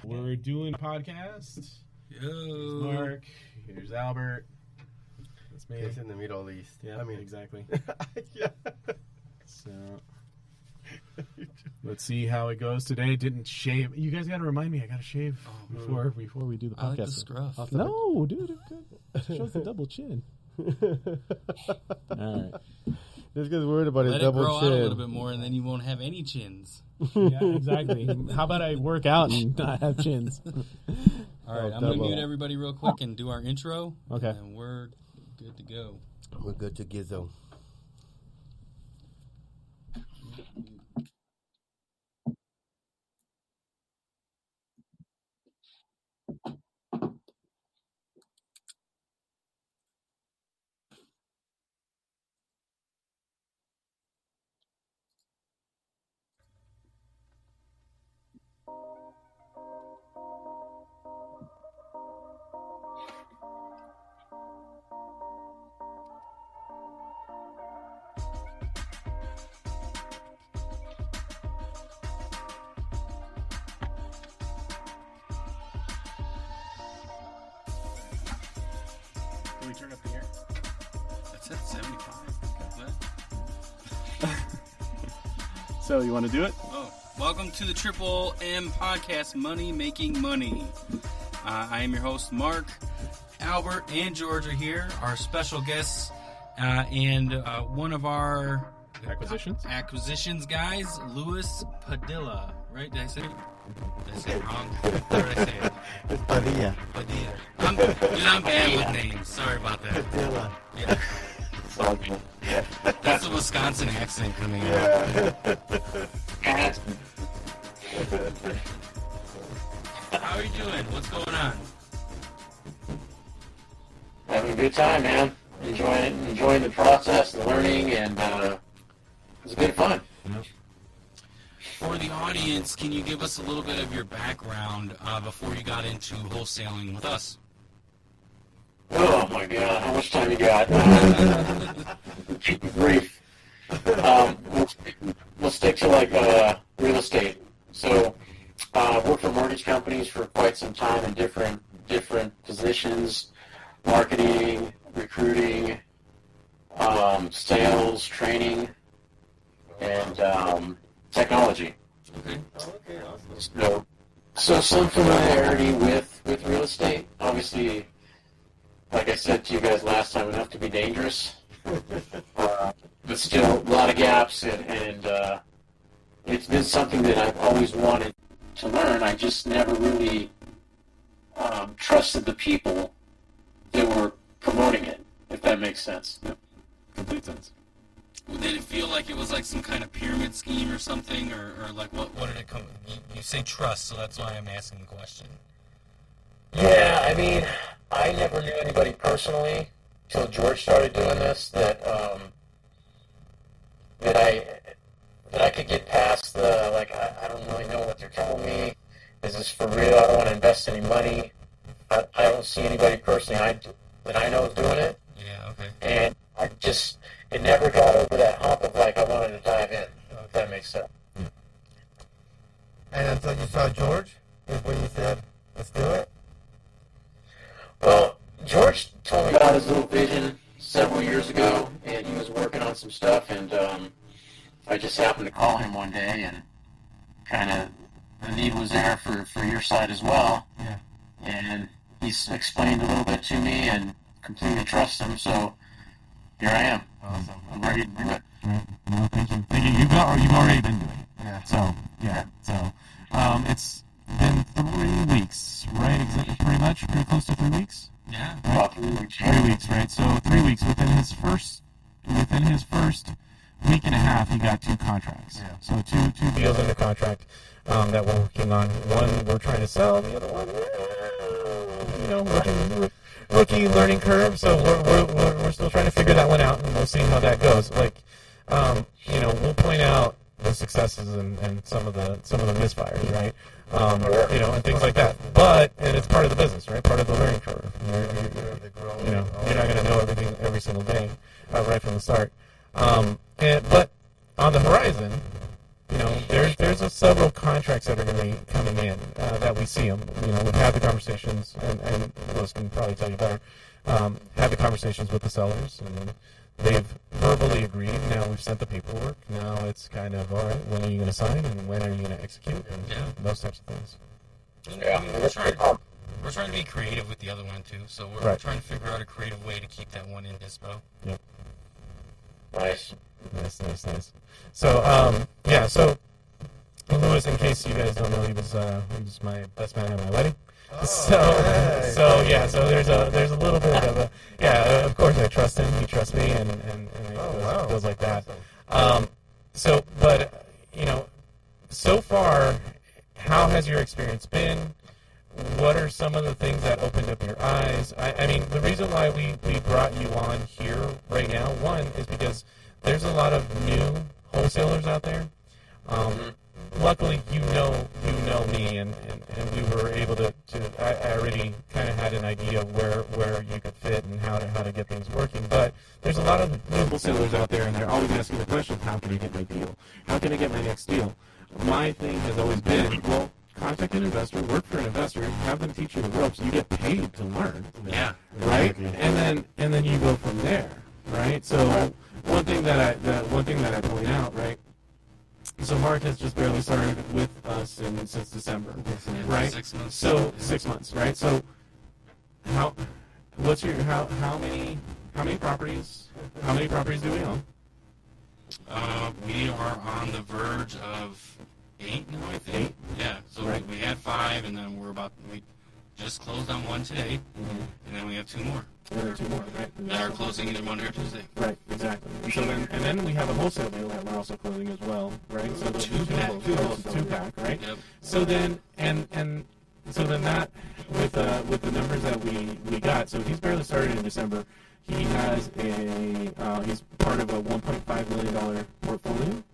We're doing a podcast. Yo. Here's Mark. Here's Albert. That's me. It's in the Middle East. Yeah, I mean, exactly. Yeah. So, let's see how it goes today. Didn't shave. You guys got to remind me. I got to shave before we do the podcast. I like the scruff. No, dude. It shows the double chin. All right. This guy's worried about his Let double it grow chin. out a little bit more, and then you won't have any chins. Yeah, exactly. How about I work out and not have chins? All right, I'm going to mute everybody real quick and do our intro. Okay. And we're good to go. We're good to Gizzo. Can we turn up the air? That's at 75. So, you want to do it? Oh, welcome to the Triple M Podcast, Money Making Money. I am your host, Mark. Albert and George are here, our special guests, and one of our acquisitions guys, Luis Padilla. Right? Did I say it wrong? How did I say it? It's Padilla. Padilla. I'm bad with names. Sorry about that. Padilla. Yeah. It's all good. Yeah. That's a Wisconsin accent coming out. How are you doing? What's going on? Having a good time, man. Enjoying the process, the learning, and it's good fun. For the audience, can you give us a little bit of your background before you got into wholesaling with us? Oh my God, how much time you got? Keep it brief. We'll stick to real estate. So, worked for mortgage companies for quite some time in different positions: marketing, recruiting, sales, training, and technology. Okay. Okay, awesome. So some familiarity with real estate. Obviously, like I said to you guys last time, enough to be dangerous. But still, a lot of gaps, and it's been something that I've always wanted to learn. I just never really trusted the people that were promoting it, if that makes sense. Yep. Complete sense. Did it feel like it was like some kind of pyramid scheme or something, or like what did it come? You say trust, so that's why I'm asking the question. Yeah, I mean, I never knew anybody personally till George started doing this that I could get past the I don't really know what they're telling me. Is this for real? I don't want to invest any money. I don't see anybody personally that I know is doing it. Yeah. Okay. And it never got over that hump of I wanted to dive in, if that makes sense. And until you saw George, is when you said, let's do it? Well, George told me about his little vision several years ago, and he was working on some stuff, and I just happened to call him one day, and kind of the need was there for your side as well. Yeah. And he's explained a little bit to me, and completely trust him, so here I am. Awesome. I'm ready to do it. Right. No, thank you. You've already been doing it. Yeah. So, yeah. So, it's been 3 weeks, right? Pretty much, pretty close to 3 weeks. Yeah. About 3 weeks. 3 weeks, right? So 3 weeks within his first week and a half, he got 2 contracts. Yeah. So two deals under contract that we're working on. One we're trying to sell, the other one, rookie learning curve. So we're still trying to figure that one out, and we'll see how that goes. We'll point out the successes and some of the misfires, right? And things like that. And it's part of the business, right? Part of the learning curve. You're not going to know everything every single day, right from the start. But on the horizon, there's there's several contracts that are going to be coming in that we see them. We've had the conversations, and Louis can probably tell you better. Had the conversations with the sellers, and they've verbally agreed. Now we've sent the paperwork. Now it's kind of, all right, when are you going to sign, and when are you going to execute, and those types of things. Yeah. We're trying to be creative with the other one too, so we're Right. trying to figure out a creative way to keep that one in dispo. Yep. Nice. Nice. So, so Louis, in case you guys don't know, he was my best man at my wedding. So there's a little bit of a, of course I trust him, he trusts me, and it goes like that. So far, how has your experience been? What are some of the things that opened up your eyes? I mean, the reason why we brought you on here right now, one, is because there's a lot of new wholesalers out there. Luckily, you know me, and we were able to I already kind of had an idea of where you could fit and how to get things working. But there's a lot of new wholesalers out there, and they're always asking the question, how can I get my deal? How can I get my next deal? My thing has always been, well, contact an investor, work for an investor, have them teach you the ropes. You get paid to learn. Yeah. Right? And then you go from there. Right? So one thing that I point out, right? So Mark has just barely started with us since December, right? 6 months. So 6 months, right? So how many properties do we own? We are on the verge of 8 now, I think. 8? Yeah. So Right. we had 5, and then we just closed on 1 today, and then we have 2 more There are 2 more, right? that are closing either Monday or Tuesday. Right, exactly. And so then we have a wholesale deal that we're also closing as well, right? So the 2-pack, right? Yep. So then so then that with the numbers that we got, so he's barely started in December. He has he's part of a $1.5 million portfolio,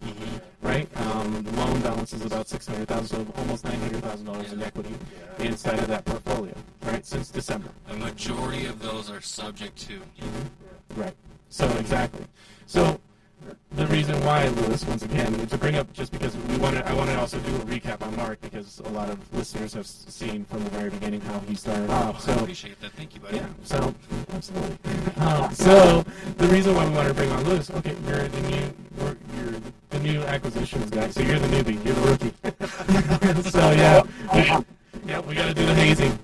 right? The loan balance is about $600,000, so almost $900,000 in equity inside of that portfolio, right? Since December. The majority of those are subject to. Right. So exactly. So the reason why, Louis, once again, to bring up, just because I want to also do a recap on Mark, because a lot of listeners have seen from the very beginning how he started off. So I appreciate that. Thank you, buddy. yeah. So absolutely. So the reason why we wanted to bring on Louis, okay, you're the new acquisitions guy, so you're the newbie, you're the rookie. So we got to do the hazing.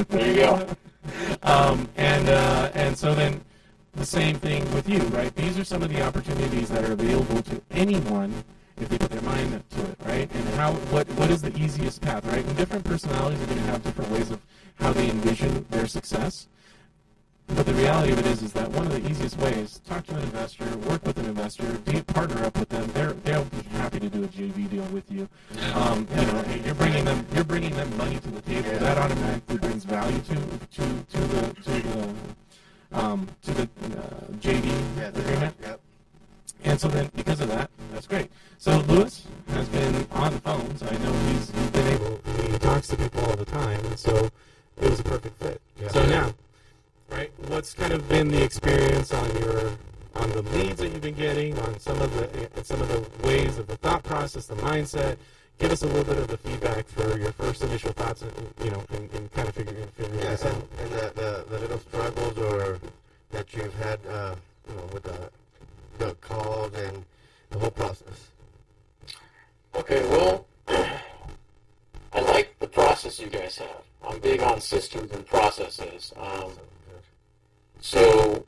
There you go. And so then the same thing with you, right? These are some of the opportunities that are available to anyone if they put their mind to it, right? And what is the easiest path, right? And different personalities are going to have different ways of how they envision their success. But the reality of it is that one of the easiest ways, talk to an investor, work with an investor, partner up with them. They'll be happy to do a JV deal with you. And you're bringing them money to the table. That automatically brings value to the JV agreement. Yep. And so then, because of that, that's great. So Louis has been on the phones. I know he's been able. He talks to people all the time, and so it was a perfect fit. Yeah. So now, right, what's kind of been the experience on the leads that you've been getting, on some of the ways of the thought process, the mindset? Give us a little bit of the feedback for your first initial thoughts, and kind of figuring this out. And the little struggles or that you've had, with the calls and the whole process. Okay, well, I like the process you guys have. I'm big on systems and processes. So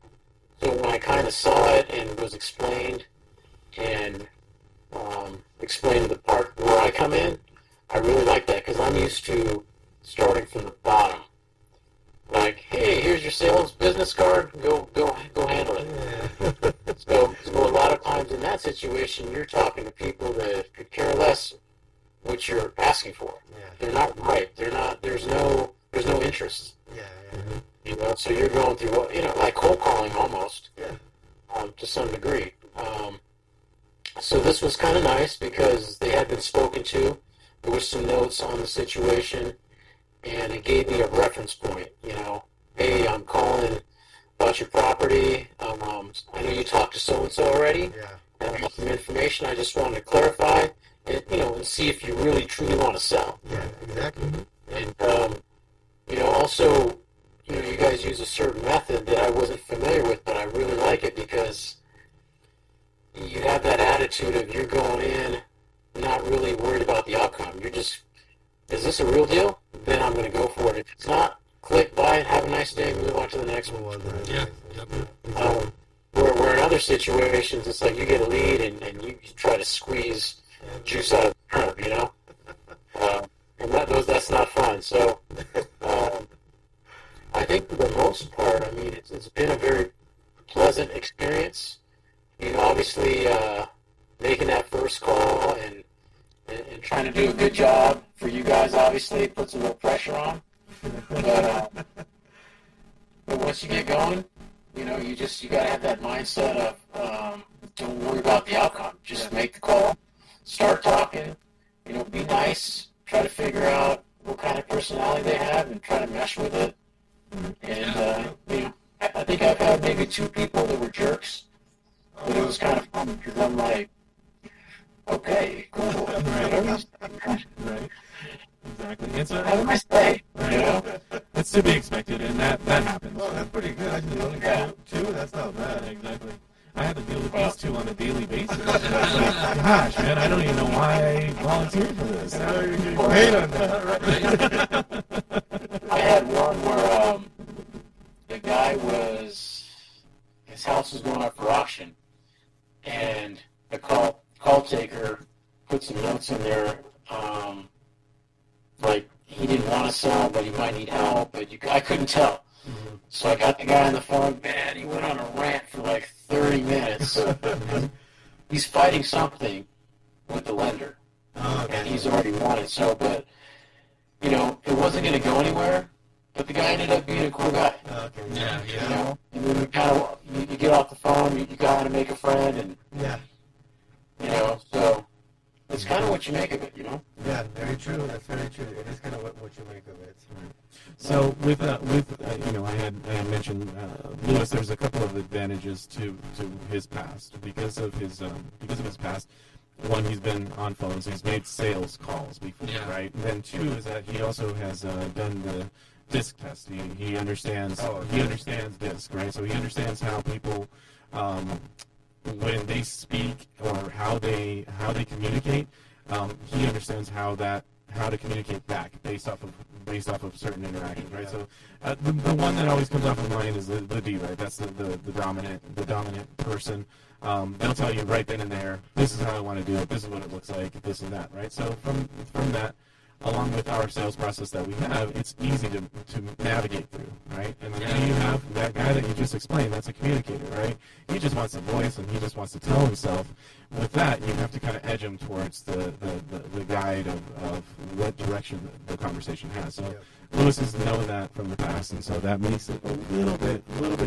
when I kind of saw it and was explained and explained the part where I come in, I really like that because I'm used to starting from the bottom. Like, hey, here's your sales business card. Go handle it. Yeah. So a lot of times in that situation, you're talking to people that could care less what you're asking for. Yeah. They're not right. They're not. There's no interest. Yeah. So you're going through like cold calling almost. Yeah. To some degree. So this was kind of nice because they had been spoken to. There was some notes on the situation, and it gave me a reference point. Hey, I'm calling about your property. I know you talked to so-and-so already. Yeah. And I have some information I just wanted to clarify. and, and see if you really truly want to sell. Yeah, exactly. And, also, you guys use a certain method that I wasn't familiar with, but I really like it because you have that attitude of you're going in not really worried about the outcome. You're just, is this a real deal? Then I'm going to go for it. If it's not, click, buy it, have a nice day, move on to the next one. Yeah. Yep. Where in other situations, it's like you get a lead and you try to squeeze juice out of the curb, and that's not fun. So I think for the most part, I mean, it's been a very pleasant experience. Obviously making that first call and trying to do a good job for you guys, obviously, puts a little pressure on. But once you get going, you got to have that mindset of don't worry about the outcome. Just make the call, start talking, be nice, try to figure out what kind of personality they have and try to mesh with it. And, I think I've had maybe 2 people that were jerks, but it was kind of fun because I'm like, okay, cool. Right. Exactly. And so, Have a nice day, It's to be expected, and that happens. Oh, that's pretty good. I just only two. That's not bad. Exactly. I had to deal with these 2 on a daily basis. It's like, gosh, man, I don't even know why I volunteered for this. Now you're getting paid on that. I had one where the guy his house was going up for auction, and the call taker put some notes in there, like he didn't want to sell, but he might need help, but I couldn't tell. Mm-hmm. So I got the guy on the phone, man, he went on a rant for like 30 minutes. He's fighting something with the lender, and he's already won it. So, but, it wasn't going to go anywhere, but the guy ended up being a cool guy. Okay. Yeah. And then you kind of, you get off the phone, you got to make a friend, and, Yeah. So it's kind of what you make of it, Yeah, very true. That's very true. It is kind of what you make of it. So with I had mentioned Lewis. There's a couple of advantages to his past because of his past. One, he's been on phones. He's made sales calls before, right? And then 2 is that he also has done the disc test. He understands. He understands disc, right? So he understands how people. When they speak or how they communicate, he understands how to communicate back based off of certain interactions, right? So the one that always comes off of mind is the D, right? That's the dominant person. They'll tell you right then and there, this is how I want to do it, this is what it looks like, this and that, right? So from that, along with our sales process that we have, it's easy to navigate through, right? And then you have that guy that you just explained, that's a communicator, right? He just wants a voice and he just wants to tell himself. With that, you have to kind of edge him towards the guide of what direction the conversation has. So Lewis has known that from the past, and so that makes it a little bit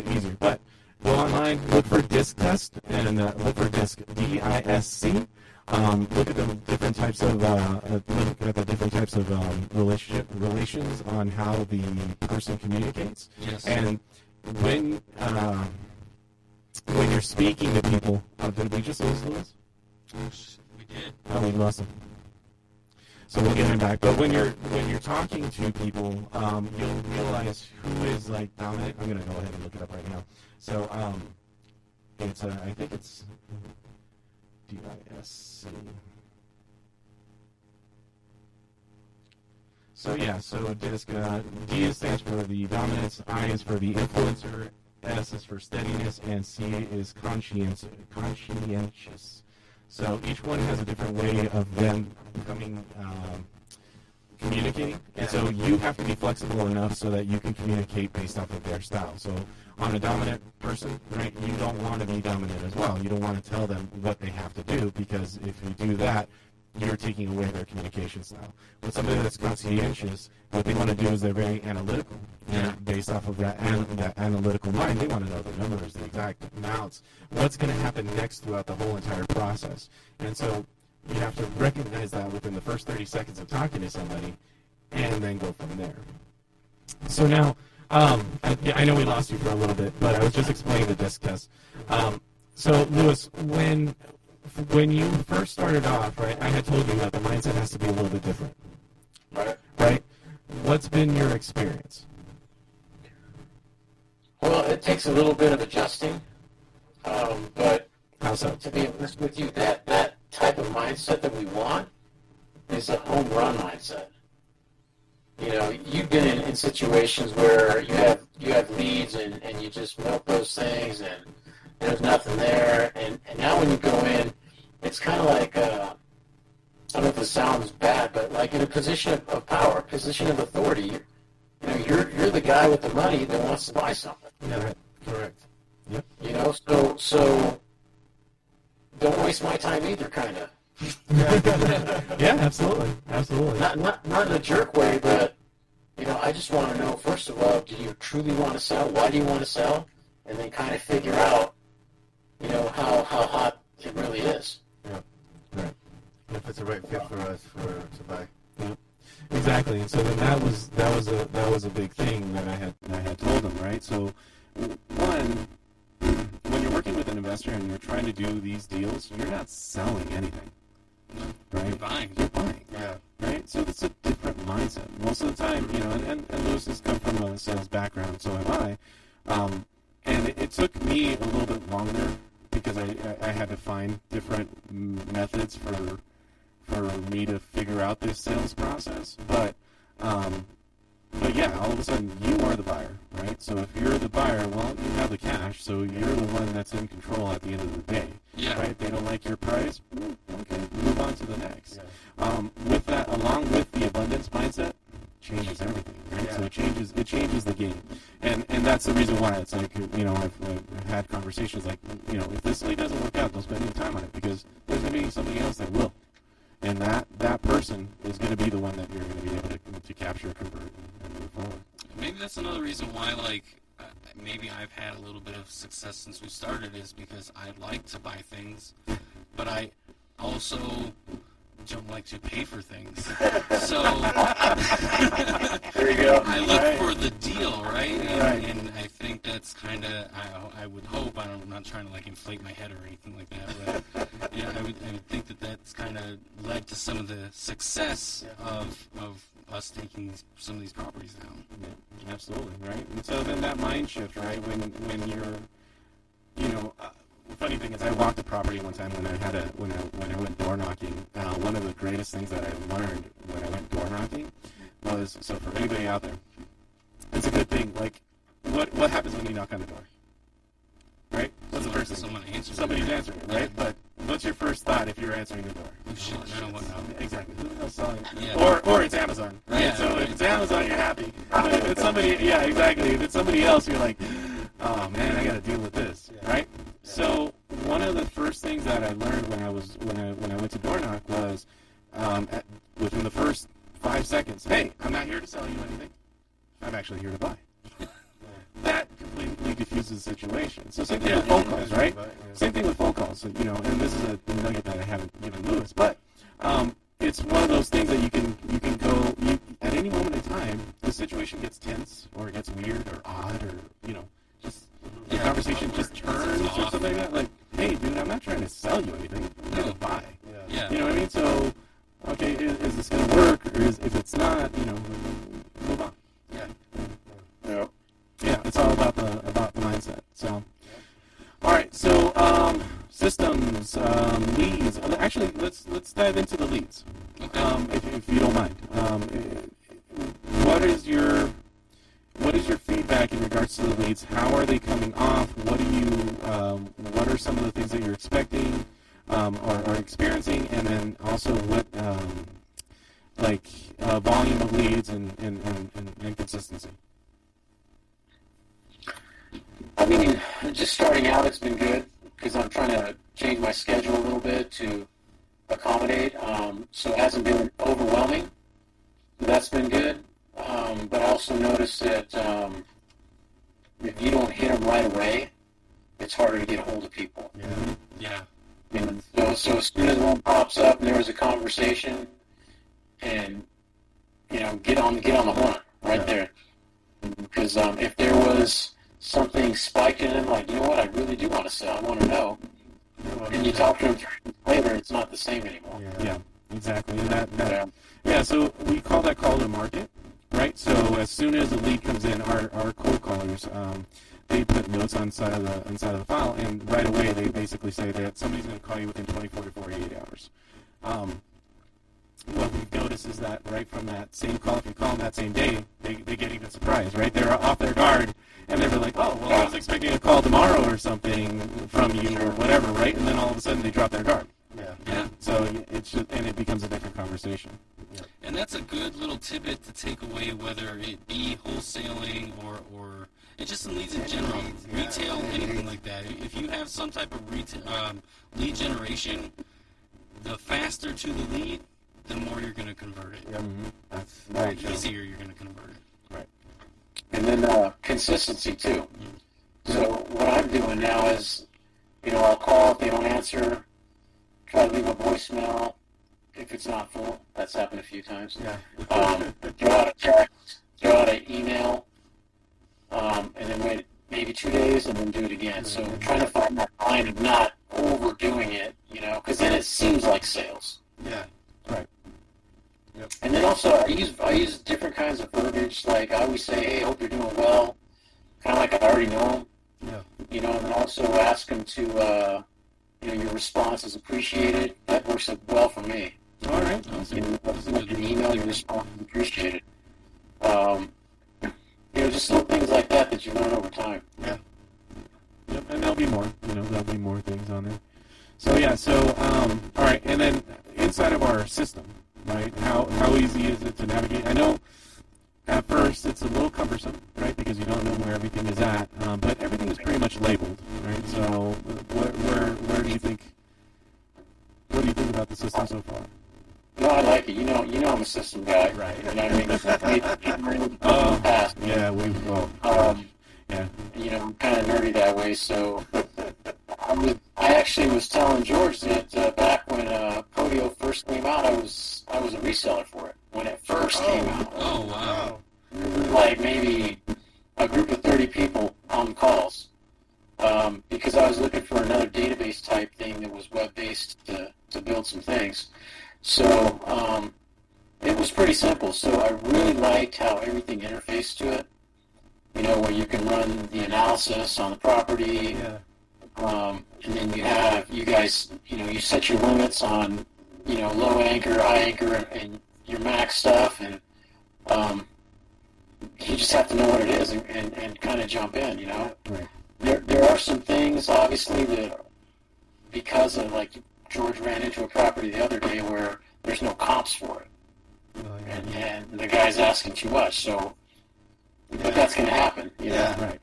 easier. But go online, look for DISC test, and look for DISC, DISC. Look at the different types of relations on how the person communicates. Yes. And when you're speaking to people, did we just lose Lewis? We did. Oh, we lost him. So we'll get him back. But when you're talking to people, you'll realize who is like dominant. I'm gonna go ahead and look it up right now. So it's I think it's DISC. So DISC, D stands for the dominance, I is for the influencer, S is for steadiness, and C is conscientious. So each one has a different way of them communicating, and so you have to be flexible enough so that you can communicate based off of their style. So on a dominant person, right, you don't want to be dominant as well. You don't want to tell them what they have to do, because if you do that, you're taking away their communication style. With somebody that's conscientious, what they want to do is they're very analytical. And based off of that analytical mind, they want to know the numbers, the exact amounts, what's going to happen next throughout the whole entire process. And so you have to recognize that within the first 30 seconds of talking to somebody, and then go from there. So now, I know we lost you for a little bit, but I was just explaining the DISC test. So Lewis, when when you first started off, right, I had told you that the mindset has to be a little bit different. Right? What's been your experience? Well, it takes a little bit of adjusting, but How so? to be honest with you, that type of mindset that we want is a home run mindset. You know, you've been in situations where you have leads and you just milk those things and there's nothing there, and now when you go in, it's kind of like, I don't know if this sounds bad, but like in a position of power, position of authority, you know, you're the guy with the money that wants to buy something. Yeah, correct. Yep. You know, so don't waste my time either, kind of. Yeah, absolutely. Absolutely. Not in a jerk way, but you know, I just want to know, first of all, do you truly want to sell? Why do you want to sell? And then kind of figure out, you know, how hot it really is. Yeah. Right. If it's the right fit for us to buy. Yeah. Exactly. And so then that was a big thing that I had told them, right? So one, when you're working with an investor and you're trying to do these deals, you're not selling anything. Right? You're buying. You're buying. Yeah. Right? So it's a different mindset. Most of the time, you know, and Lewis has come from a sales background, so have I. And it took me a little bit longer because I had to find different methods for me to figure out this sales process. But yeah, all of a sudden you are the buyer, right? So if you're the buyer, well, you have the cash, so you're the one that's in control at the end of the day. Yeah. Right? They don't like your price, okay, move on to the next. Yeah. With that, along with the abundance mindset, changes everything, right? Yeah. So it changes the game, and that's the reason why it's like, you know, I've had conversations like, you know, if this lead doesn't work out, don't spend any time on it because there's going to be something else that will, and that person is going to be the one that you're going to be able to capture, convert, and move forward. Maybe that's another reason why, like, maybe I've had a little bit of success since we started is because I like to buy things, but I also don't like to pay for things. So There you go. I look Right. for the deal, right? And, Right. and I think that's kind of, I would hope, I'm not trying to like inflate my head or anything like that, but yeah, I would think that that's kind of led to some of the success of us taking some of these properties down. Yeah, absolutely, right? And so then that mind shift, right? When you're, you know, funny thing is, I walked a property one time when I went door knocking. One of the greatest things that I learned when I went door knocking was, so for anybody out there, it's a good thing. Like, what happens when you knock on the door? Right? What's the first thing? Someone answers. Somebody's answering, right? But what's your first thought if you're answering the door? Oh shit! No, what now? Exactly. Who the hell's selling? Yeah. Or it's Amazon, right? Yeah, So right. if it's Amazon, you're happy. But if it's somebody, yeah, exactly. If it's somebody else, you're like, oh man, I got to deal with this, right? So one of the first things that I learned when I went to door knock was, within the first 5 seconds, hey, I'm not here to sell you anything. I'm actually here to buy. That completely diffuses the situation. So same thing with phone calls, right? Same thing with phone calls. So, you know, and this is a nugget that I haven't given Lewis, but it's one of those things that you can go at any moment in time. The situation gets tense, or it gets weird, or odd, or you know, just the conversation just turns or something like that. Like, hey, dude, I'm not trying to sell you anything. I'm here to buy. Yeah. You know what I mean? So, okay, is this going to work, or if it's not, you know, move on. Yeah. Yeah, it's all about the mindset. So, all right. So, systems, leads. Actually, let's dive into the leads. Okay. If you don't mind. What is your feedback in regards to the leads? How are they coming off? What are some of the things that you're expecting or experiencing, and then also what volume of leads and consistency? I mean, just starting out, it's been good because I'm trying to change my schedule a little bit to accommodate. So it hasn't been overwhelming. That's been good. But I also noticed that if you don't hit them right away, it's harder to get a hold of people. Yeah. You know, so as soon as one pops up and there was a conversation, and you know, get on the horn right there. Because if there was something spiked in them, like, you know what, I really do want to sell, I want to know, and you talk to them 3 weeks later, it's not the same anymore. Yeah, exactly. And so we call that call to market, right? So as soon as a lead comes in, our cold callers, they put notes on side of the file, and right away they basically say that somebody's going to call you within 24 to 48 hours. What we've noticed is that right from that same call, if you call them that same day, they get even surprised, right? They're off their guard, and they're like, oh, well, I was expecting a call tomorrow or something from you or whatever, right? And then all of a sudden they drop their guard. Yeah. So it's just, and it becomes a different conversation. Yeah. And that's a good little tidbit to take away, whether it be wholesaling or it just in leads in general, retail, anything like that. If you have some type of lead generation, the faster to the lead, the more you're going to convert it. Yep. Mm-hmm. That's The very true. easier you're going to convert it. Right. And then consistency, too. So what I'm doing now is, I'll call if they don't answer, try to leave a voicemail if it's not full. That's happened a few times. Yeah. Throw out a text, throw out an email, and then wait maybe 2 days and then do it again. So I'm trying to find that line of not overdoing it, because then it seems like sales. Yeah. Right. Yep. And then also I use different kinds of verbiage. Like I always say, hey, hope you're doing well. Kind of like I already know them. Yeah. And then also ask them to, your response is appreciated. That works well for me. All right. An email, your response is appreciated. Just little things like that you learn over time. Yeah. Yep, and there'll be more. There'll be more things on there. So all right, and then inside of our system, right? How easy is it to navigate? I know at first it's a little cumbersome, right? Because you don't know where everything is at, but everything is pretty much labeled, right? So where do you think? What do you think about the system so far? No, I like it. I'm a system guy. Right. You know what I mean? Past. Yeah, yeah. I'm kind of nerdy that way. So I actually was telling George that back when Podio first came out, I was a reseller for it when it first came out. Oh, wow. Like maybe a group of 30 people on calls because I was looking for another database type thing that was web-based to build some things. So it was pretty simple. So I really liked how everything interfaced to it. Where you can run the analysis on the property. Yeah. And then you guys, you set your limits on, low anchor, high anchor, and your max stuff. And you just have to know what it is and kind of jump in, Right. There are some things, obviously, that because of, like, George ran into a property the other day where there's no comps for it. Oh, yeah. And the guy's asking too much, so, but that's going to happen, Yeah. Right.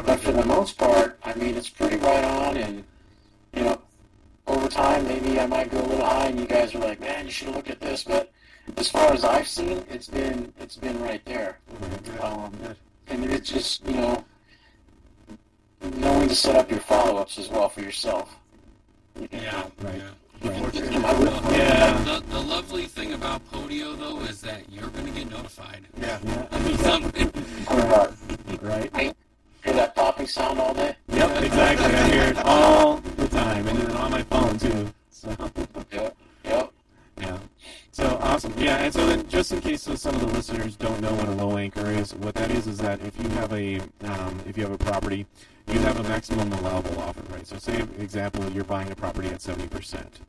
But for the most part, I mean, it's pretty right on, and, over time, maybe I might go a little high, and you guys are like, man, you should have looked at this, but as far as I've seen, it's been right there. And it's just, knowing to set up your follow-ups as well for yourself. Yeah. Right. Yeah. The lovely thing about Podio, though, is that you're going to get notified. Yeah. Right. Hear that popping sound all day? Yep, exactly. I hear it all the time, and then on my phone too. So. Yep. Yeah. So awesome. Yeah, and so then just in case some of the listeners don't know what a low anchor is, what that is that if you have a property, you have a maximum allowable offer, right? So say, for example, you're buying a property at 70%.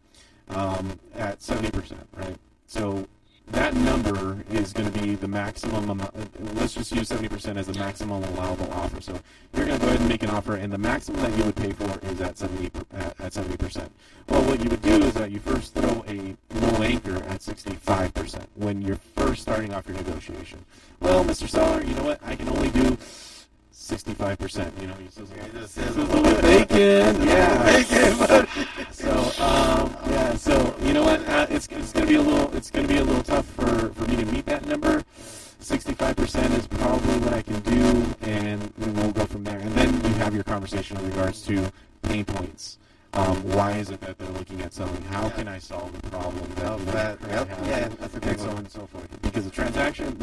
At 70%, right? So that number is going to be the maximum amount. Let's just use 70% as the maximum allowable offer. So you're going to go ahead and make an offer, and the maximum that you would pay for is at 70%. Well, what you would do is that you first throw a low anchor at 65% when you're first starting off your negotiation. Well, Mr. Seller, you know what? I can only do 65%. He says, bacon. Yeah. Bacon. So you know what? It's going to be a little tough for me to meet that number. 65% is probably what I can do, and we'll go from there. And then you have your conversation in regards to pain points. Why is it that they're looking at selling? How can I solve the problem that That's a good and so on and so forth. Because the transaction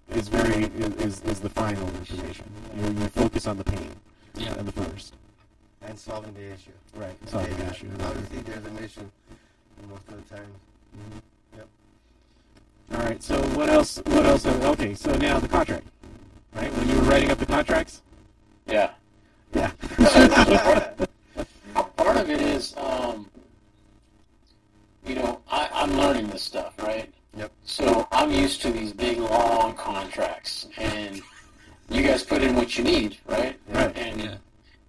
is the final information. You focus on the pain. Yeah. And the first. and solving the issue. Right. Solving the issue. And obviously, there's a mission most of the time. Mm-hmm. Yep. All right. So what else? Okay. So now the contract. Right. When you were writing up the contracts. Yeah. Yeah. Part of it is, I'm learning this stuff, right? Yep. So I'm used to these big, long contracts, and you guys put in what you need, right? Right.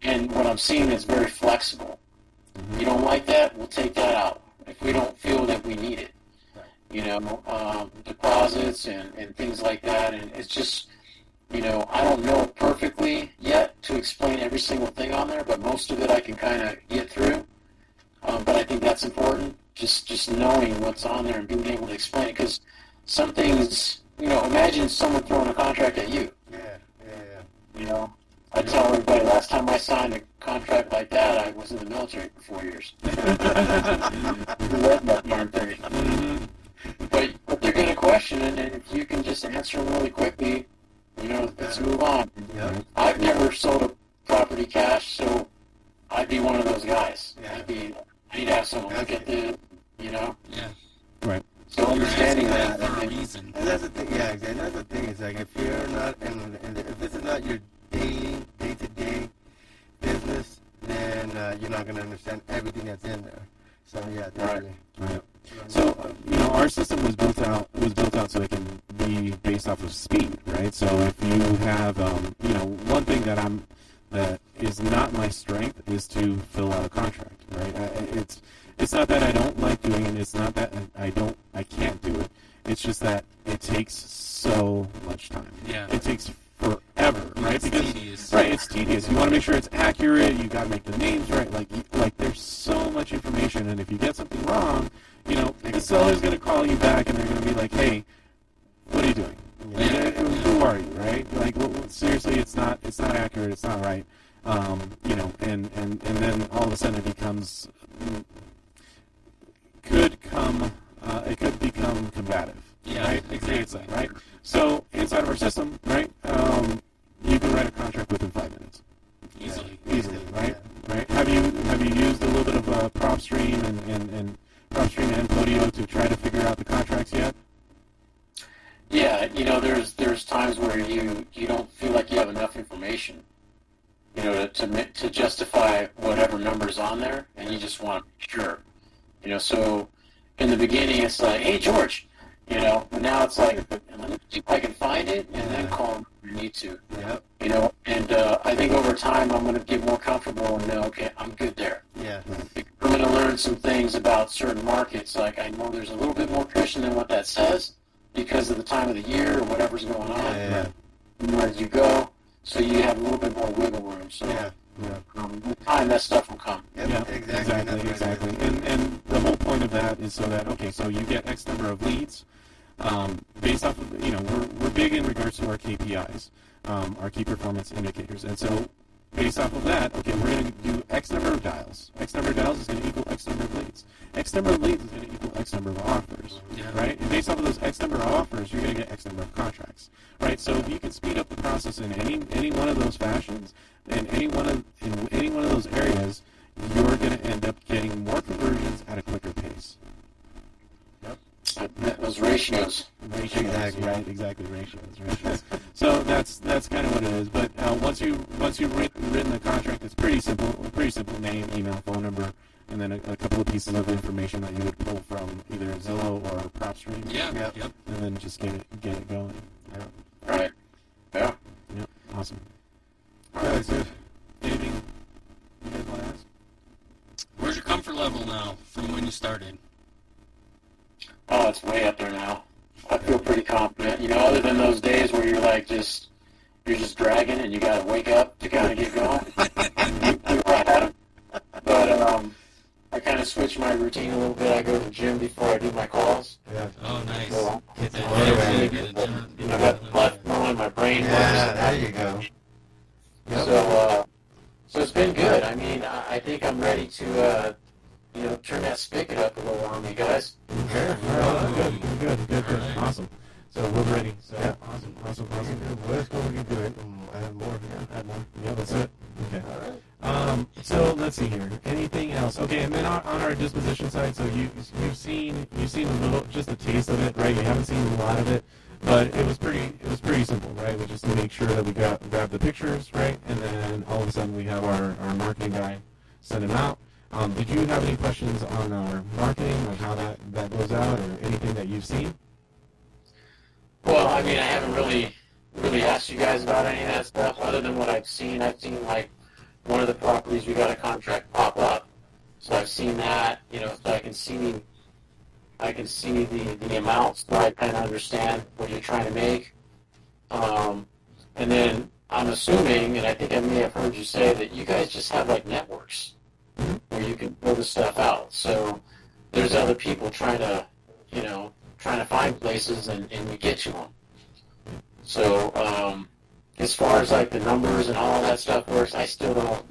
And what I'm seeing is very flexible. You don't like that, we'll take that out if we don't feel that we need it. Deposits and things like that, and it's just, I don't know it perfectly yet to explain every single thing on there, but most of it I can kind of get through. But I think that's important, just knowing what's on there and being able to explain it, because some things, imagine someone throwing a contract at you. Yeah. I tell everybody, last time I signed a contract like that, I was in the military for 4 years. Read that darn thing. But they're going to question it, and if you can just answer them really quickly, let's move on. Yep. I've never sold a property cash, so I'd be one of those guys. Yeah. I need to have someone look at the, Yeah. Right. So understanding that. for a reason. And that's the thing, yeah, exactly. That's the thing. It's like if you're not, and if this is not your day-to-day business, then you're not going to understand everything that's in there. So yeah, definitely. Right. So our system was built out so it can be based off of speed, right? So if you have, one thing that is not my strength is to fill out a contract, right? It's not that I don't like doing it. It's not that I can't do it. It's just that it takes so much time. Yeah. It takes forever, right? It's tedious. Right, it's tedious. You want to make sure it's accurate. You got to make the names right. Like there's so much information, and if you get something wrong, the seller's going to call you back, and they're going to be like, "Hey, what are you doing? Who are you?" Right? Like, seriously, it's not accurate. It's not right. And then all of a sudden it becomes it could become combative. Yeah, right? It creates exactly. that, right? So inside of our system, right, you can write a contract within 5 minutes. Easily, right? Yeah. Right? Have you used a little bit of PropStream and PropStream and Podio to try to figure out the contracts yet? Yeah, there's times where you don't feel like you have enough information, to justify whatever number's on there, and you just want to be sure. So in the beginning it's like, hey George, but now it's like, let me see if I can find it, and then call them if you need to. Yep. And I think over time I'm going to get more comfortable and know, okay, I'm good there. Yeah. I'm going to learn some things about certain markets. Like I know there's a little bit more cushion than what that says because of the time of the year or whatever's going on. Yeah. As you go, so you have a little bit more wiggle room. So Yeah. with time, that stuff will come. Yep. Yeah, exactly. And the whole point of that is so you get X number of leads based off of, we're big in regards to our KPIs, our key performance indicators. And so based off of that, okay, we're going to do X number of dials. X number of dials is going to equal X number of leads. X number of leads is going to equal X number of offers, right? And based off of those X number of offers, you're going to get X number of contracts, right? So if you can speed up the process in any one of those fashions, in any one of those areas, you're going to end up getting more conversions at a quicker pace. Those ratios. Exactly. Right? Exactly. Ratios. So that's kind of what it is. But once you've written the contract, it's pretty simple. Name, email, phone number, and then a couple of pieces of information that you would pull from either Zillow or PropStream. Yeah. Yep. Yep. And then just get it going. Yeah. Right. Yeah. Yep. Awesome. That's good. Anything you guys want to ask? Where's your comfort level now from when you started? Oh, it's way up there now. I feel pretty confident. Other than those days where you're like you're just dragging and you got to wake up to kind of get going. You're right at 'em. But I kind of switch my routine a little bit. I go to the gym before I do my calls. Yeah. Oh, nice. So, Get that Motivated. get it done. I got the blood flowing, my brain Yeah, works. there you go. So it's been good. I mean, I think I'm ready to turn that spigot up a little on you guys. Okay. Good. Awesome. So we're ready. So Yeah. awesome. Let's go. We can do it. I have more. Add more. Yeah, that's it. Okay. All right. So let's see here. Anything else? Okay, and then on our disposition side, so you've seen a little, just a taste of it, right? You haven't seen a lot of it, but it was pretty simple, right? We just make sure that we grab the pictures, right? And then all of a sudden we have our marketing guy send them out. Did you have any questions on our marketing, like how that goes out, or anything that you've seen? Well, I mean, I haven't really asked you guys about any of that stuff other than what I've seen. I've seen, like, one of the properties we got a contract pop up. So I've seen that, you know, so I can see the amounts, so I kind of understand what you're trying to make. And then I'm assuming, and I think I may have heard you say, that you guys just have, like, networks where you can pull the stuff out. So there's other people trying to find places, and you get to them. So as far as like the numbers and all that stuff works, I still don't,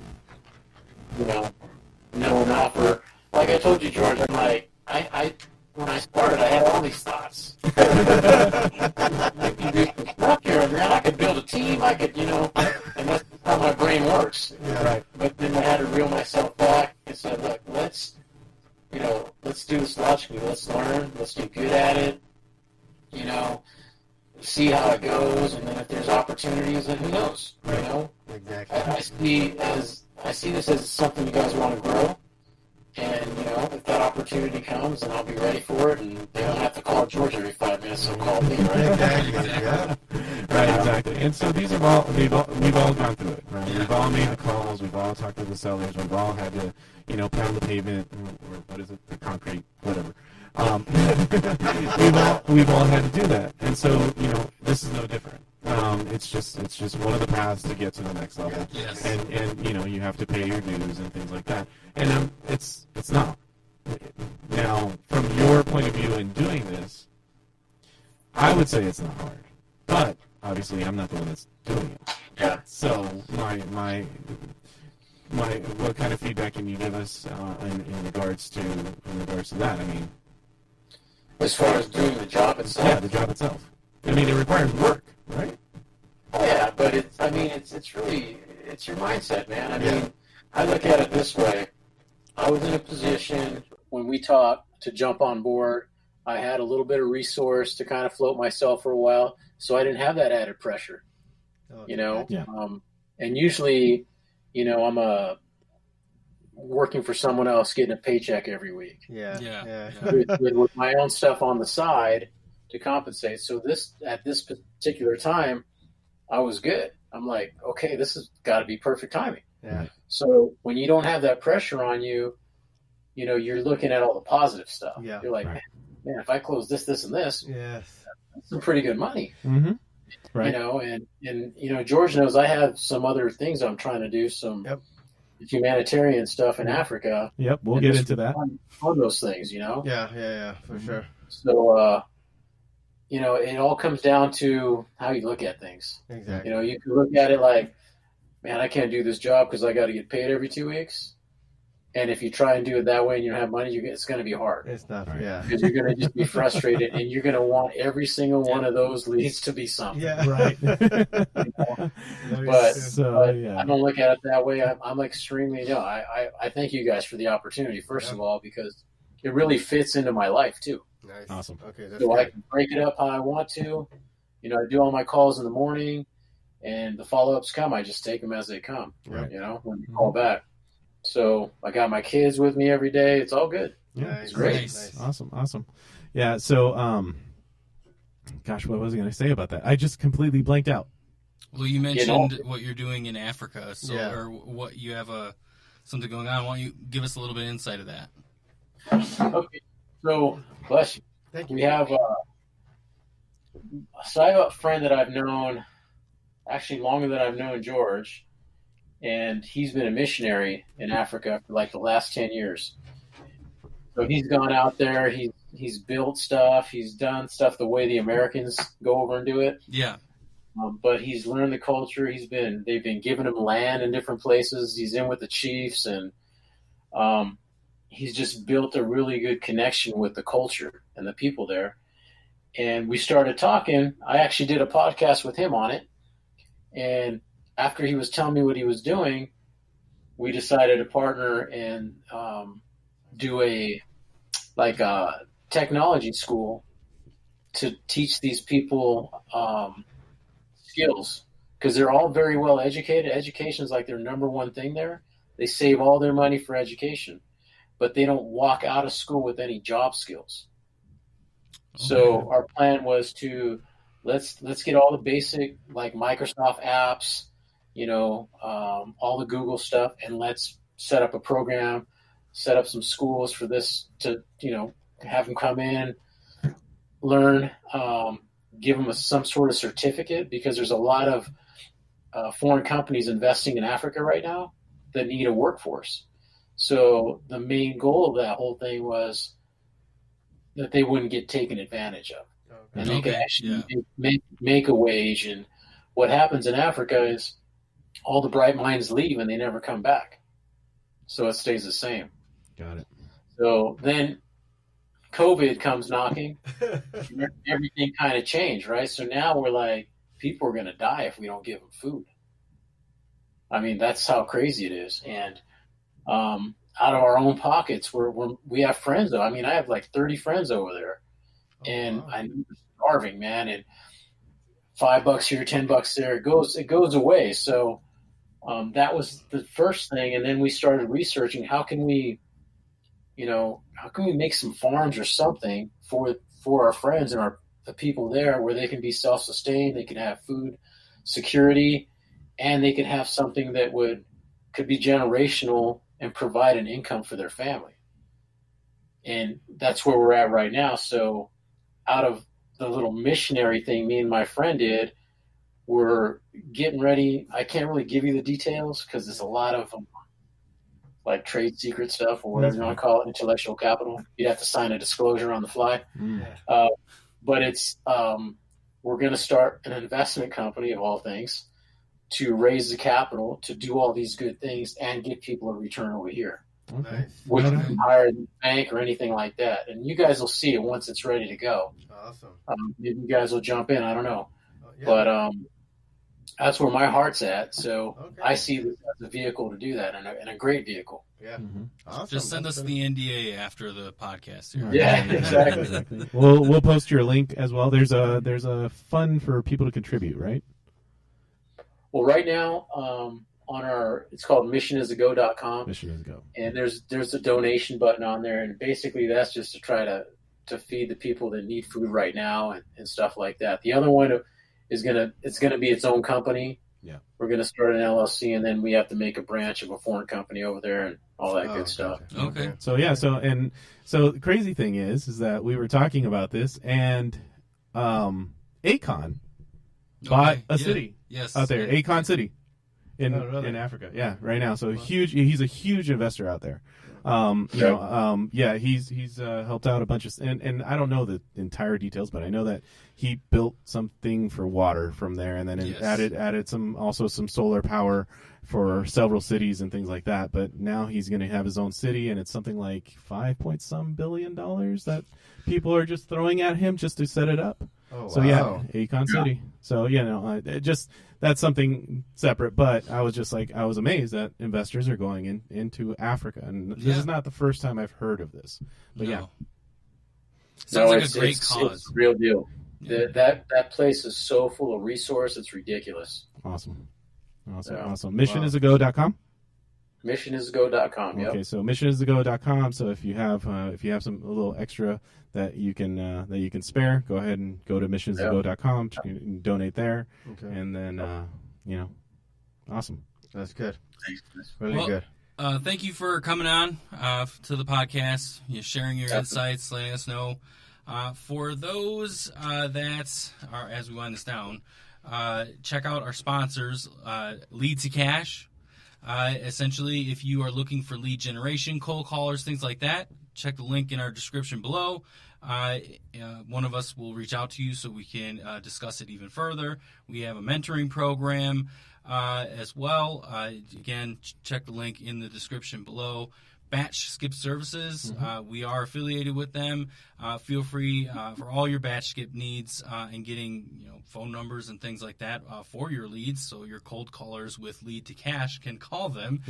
know enough. Or like I told you, George, I'm like, I when I started, I had all these thoughts. I can do some stuff here, man. I could build a team. I could, and that's how my brain works. Yeah. Right. But then I had to reel myself back and said, look, let's do this logically. Let's learn. Let's get good at it. See how it goes, and then if there's opportunities, then who knows? Exactly. I see this as something you guys want to grow, and if that opportunity comes, then I'll be ready for it, and they don't have to call George every 5 minutes, so call me, right? Exactly. Yeah. Right, exactly. And so we've all gone through it, right? We've all made the calls, we've all talked to the sellers, we've all had to, pound the pavement, or what is it, the concrete, whatever. We've all had to do that, and so this is no different. It's just one of the paths to get to the next level. Yes. And you have to pay your dues and things like that. And it's not. Now, from your point of view in doing this, I would say it's not hard, but obviously I'm not the one that's doing it. Yeah. So my what kind of feedback can you give us in regards to that? I mean, As far as doing the job itself? yeah, the job itself. I mean, it requires work, right? Oh, yeah, but it's your mindset, man. I mean, I look at it this way. I was in a position when we talked to jump on board. I had a little bit of resource to kind of float myself for a while, so I didn't have that added pressure, Yeah. and usually, I'm working for someone else, getting a paycheck every week. Yeah. with my own stuff on the side to compensate. So at this particular time, I was good. I'm like, okay, this has got to be perfect timing. Yeah. So when you don't have that pressure on you, you're looking at all the positive stuff. Yeah. You're like, Right. man, if I close this, and this, Yes. that's some pretty good money. Mm-hmm. Right. And George knows I have some other things I'm trying to do, some Yep. humanitarian stuff in Africa. Yep, we'll And get just into that. on those things, Yeah, for sure. So, it all comes down to how you look at things. Exactly. You can look at it like, man, I can't do this job because I got to get paid every 2 weeks. And if you try and do it that way and you don't have money, it's going to be hard. It's not, Right. yeah. Because you're going to just be frustrated, and you're going to want every single one of those leads to be something. Yeah. Right. But, So, yeah. I don't look at it that way. I'm extremely, I thank you guys for the opportunity, first of all, because it really fits into my life, too. Nice. Awesome. Okay, that's So I good. can break it up how I want to. I do all my calls in the morning, and the follow-ups come. I just take them as they come, Right. when you call back. So I got my kids with me every day. It's all good. Yeah. Nice. great. Nice. Awesome. Yeah, so, gosh, what was I going to say about that? I just completely blanked out. Well, you mentioned what you're doing in Africa, Yeah. or what you have something going on. Why don't you give us a little bit of insight of that? Okay. So, bless you. Thank you. We have so I have a friend that I've known actually longer than I've known George, and he's been a missionary in Africa for like the last 10 years. So he's gone out there, he's built stuff, he's done stuff the way the Americans go over and do it. Yeah. But he's learned the culture. They've been giving him land in different places. He's in with the chiefs, and he's just built a really good connection with the culture and the people there. And we started talking. I actually did a podcast with him on it. And after he was telling me what he was doing, we decided to partner and do a technology school to teach these people skills, because they're all very well educated. Education is like their number one thing there. They save all their money for education, but they don't walk out of school with any job skills. Okay. So our plan was to let's get all the basic like Microsoft apps, all the Google stuff, and let's set up a program, set up some schools for this to, have them come in, learn, give them some sort of certificate, because there's a lot of foreign companies investing in Africa right now that need a workforce. So the main goal of that whole thing was that they wouldn't get taken advantage of. Okay. And they could actually make a wage. And what happens in Africa is all the bright minds leave and they never come back. So it stays the same. Got it. So then COVID comes knocking. Everything kind of changed, right? So now we're like, people are going to die if we don't give them food. I mean, that's how crazy it is. And out of our own pockets, we have friends, though. I mean, I have like 30 friends over there. And wow. I'm starving, man. And $5 here, $10 there, it goes away. So that was the first thing. And then we started researching how can we make some farms or something for our friends and the people there, where they can be self-sustained, they can have food security, and they can have something that could be generational and provide an income for their family. And that's where we're at right now. So out of the little missionary thing me and my friend did, we're getting ready. I can't really give you the details because there's a lot of like trade secret stuff or whatever you want to call it, intellectual capital. You'd have to sign a disclosure on the fly. But it's we're going to start an investment company of all things to raise the capital to do all these good things and get people a return over here. Okay. Which you can hire the bank or anything like that. And you guys will see it once it's ready to go. Awesome. Maybe you guys will jump in. I don't know. But that's where my heart's at. So I see this as a vehicle to do that, and a great vehicle. Yeah. Mm-hmm. Awesome. Just send us the NDA after the podcast here. Yeah, exactly. We'll post your link as well. There's a fund for people to contribute, right? Well, right now on it's called missionisAgo.com. Mission is Go. And there's a donation button on there, and basically that's just to try to feed the people that need food right now and stuff like that. The other one is it's gonna be its own company. Yeah. We're gonna start an LLC, and then we have to make a branch of a foreign company over there and all that good stuff. Okay. So the crazy thing is that we were talking about this, and Akon bought a city out there, Akon City in Africa. Yeah, right now. So he's a huge investor out there. He's helped out a bunch of, and I don't know the entire details, but I know that he built something for water from there, and then added some solar power for several cities and things like that. But now he's going to have his own city, and it's something like $5 billion that people are just throwing at him just to set it up. Oh, so wow. Akon City. So that's something separate. But I was amazed that investors are going into Africa, and this is not the first time I've heard of this. But sounds like a great cause. It's real deal. Yeah. That place is so full of resource, it's ridiculous. Awesome. MissionisAgo.com. MissionisAgo.com. Yep. Okay, so missionisAgo.com. So if you have some a little extra that you can spare, go ahead and go to missionisAgo.com. You can donate there, and then awesome. That's good. Thanks. Really good. Thank you for coming on to the podcast, sharing your insights, letting us know. For those that are, as we wind this down, check out our sponsors, Lead to Cash. Essentially, if you are looking for lead generation, cold callers, things like that, check the link in our description below. One of us will reach out to you so we can discuss it even further. We have a mentoring program as well. Again, check the link in the description below. batch skip services. We are affiliated with them. Feel free for all your batch skip needs and getting phone numbers and things like that for your leads, so your cold callers with lead to cash can call them.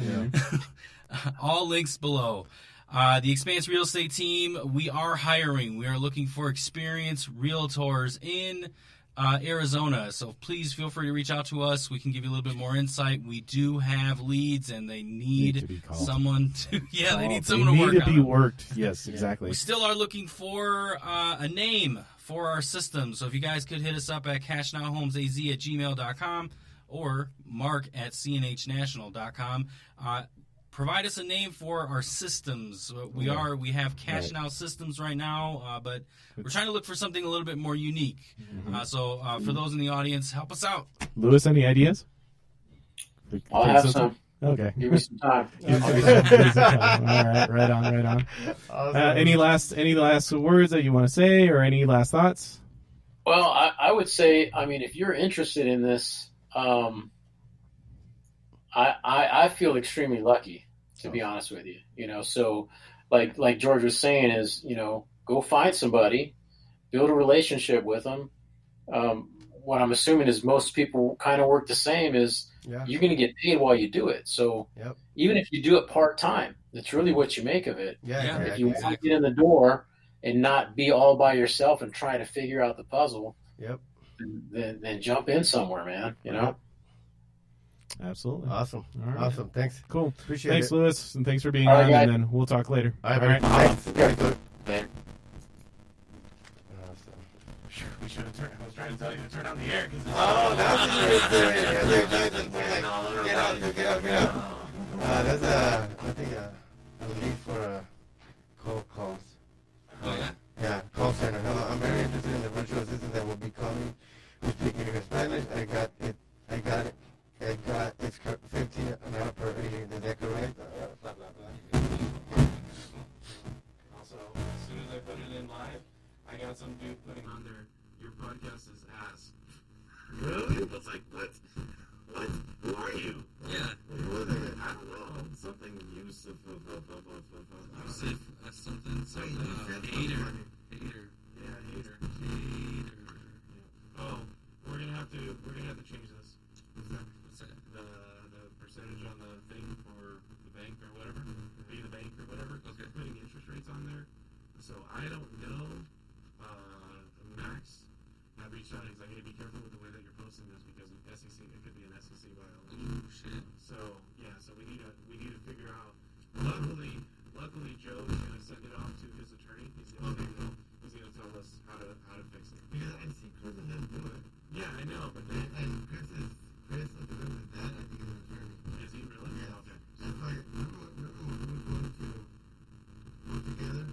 All links below. The Expanse Real Estate team, we are hiring. We are looking for experienced realtors in Arizona, so please feel free to reach out to us. We can give you a little bit more insight. We do have leads, and they need someone to they need someone to work on. They need to be worked. Yes, exactly. We still are looking for a name for our system, so if you guys could hit us up at cashnowhomesaz@gmail.com or mark@cnhnational.com. Provide us a name for our systems. We have Cash Now systems right now, but we're trying to look for something a little bit more unique. So for those in the audience, help us out. Lewis, any ideas? I'll have some. Okay. Give me some time. All right, right on. Awesome. Any last words that you want to say, or any last thoughts? Well, I would say, if you're interested in this, I feel extremely lucky, to be honest with you. So like George was saying is, go find somebody, build a relationship with them. What I'm assuming is most people kind of work the same is you're going to get paid while you do it. So even if you do it part-time, it's really what you make of it. If you want to get in the door and not be all by yourself and try to figure out the puzzle, then jump in somewhere, man, Absolutely. Awesome. All right. Awesome. Thanks. Cool. Appreciate Thanks, it. Lewis, and thanks for being All on, right, guys. and then we'll talk later. All right. Thanks. Very good. Later. We should have turned. I was trying to tell you to turn on the air. That's I think a lead for cold calls. Oh, yeah? Yeah, call center. Hello, I'm very interested in the virtual assistant that will be calling. Who's speaking Spanish? I got it. It's 15 an hour per reading. Is that correct? Blah, blah, blah. Also, as soon as I put it in live, I got some dude putting on there, your podcast is ass. Really? I was like, what? Who are you? Yeah. Who are they? I don't know. Something Yusuf. Yusuf, something. Hater. Yeah, hater. Oh, we're gonna have to change this. What's that? The percentage on the thing for the bank or whatever. Be the bank or whatever. Okay. Putting interest rates on there. So I don't know. Max, I reached out. He's like, hey, be careful with the way that you're posting this because of SEC. It could be an SEC violation. Oh shit. So we need to figure out. Luckily, Joe is gonna send it off to his attorney. He's gonna tell us how to fix it. Because I see Chris doesn't do it. Yeah, I know, but And Chris is dad, I think, is an attorney. is he really? Yeah. Okay. That's why we're going to work together.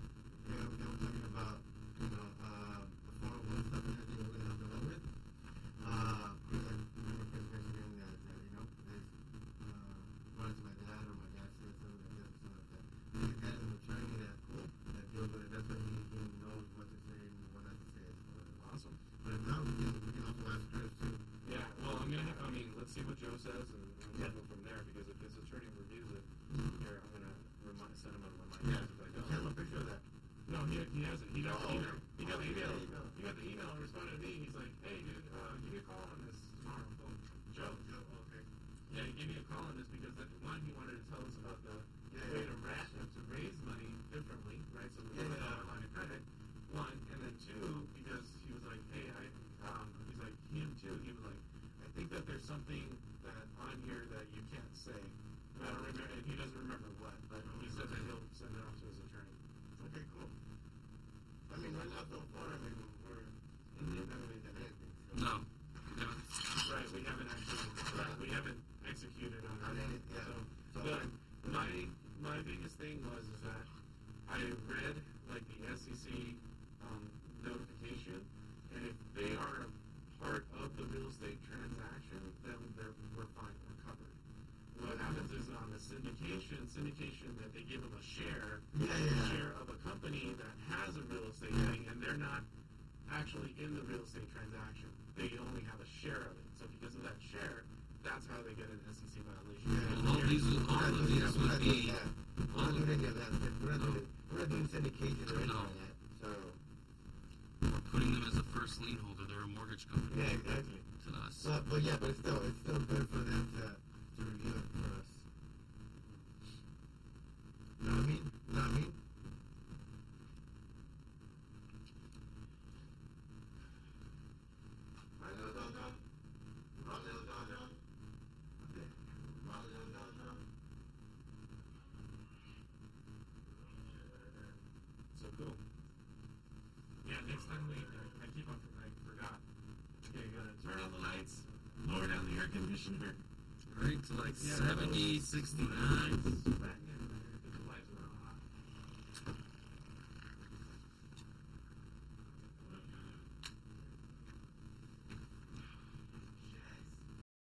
Yeah, we're talking about, the 401 stuff and everything we're going to have to work with. Chris, I remember Chris mentioning that, there's one to my dad or my dad said something like that. His dad is an attorney that deals with it. That's why he knows what to say and what not to say. Awesome. But now we can also ask Chris too. Yeah, well, let's see what Joe says and we'll go from there because if his attorney reviews it, here, I'm going to send him a reminder if I don't. Send him a picture of that. No, he hasn't. He got the email. He got the email and responded to me. He's like, hey, dude, give me a call on this tomorrow. Joe. Okay. Yeah, he gave me a call on this because, one, he wanted to tell us about the way to raise money differently, right? So we put out a line of credit, one. And then two, because he was like, hey, he's like, him too. He was like, I think that there's something that on here that you can't say. I don't remember, and he doesn't remember what, but he said that he'll send it off to his attorney. Okay, cool. Right now, so far, we're haven't done anything. No. Right, we haven't executed on it. So my biggest thing was that I read the SEC notification, and if they are a part of the real estate transaction, then we're fine, we're covered. What happens is on the syndication that they give them a share of a company that has a real estate thing, and they're not actually in the real estate transaction. They only have a share of it. So because of that share, that's how they get an SEC violation. All of these would be doing any of that. We're not doing syndication or anything No. like that. So. We're putting them as a first lien holder. They're a mortgage company. Yeah, exactly. To us. But it's still good for them to review it for us. You know what I mean? You know what I mean? So cool. Yeah, next time I keep on, I forgot. Okay, gotta turn on the lights, lower down the air conditioner. Right to like Yeah, 70, 69. Back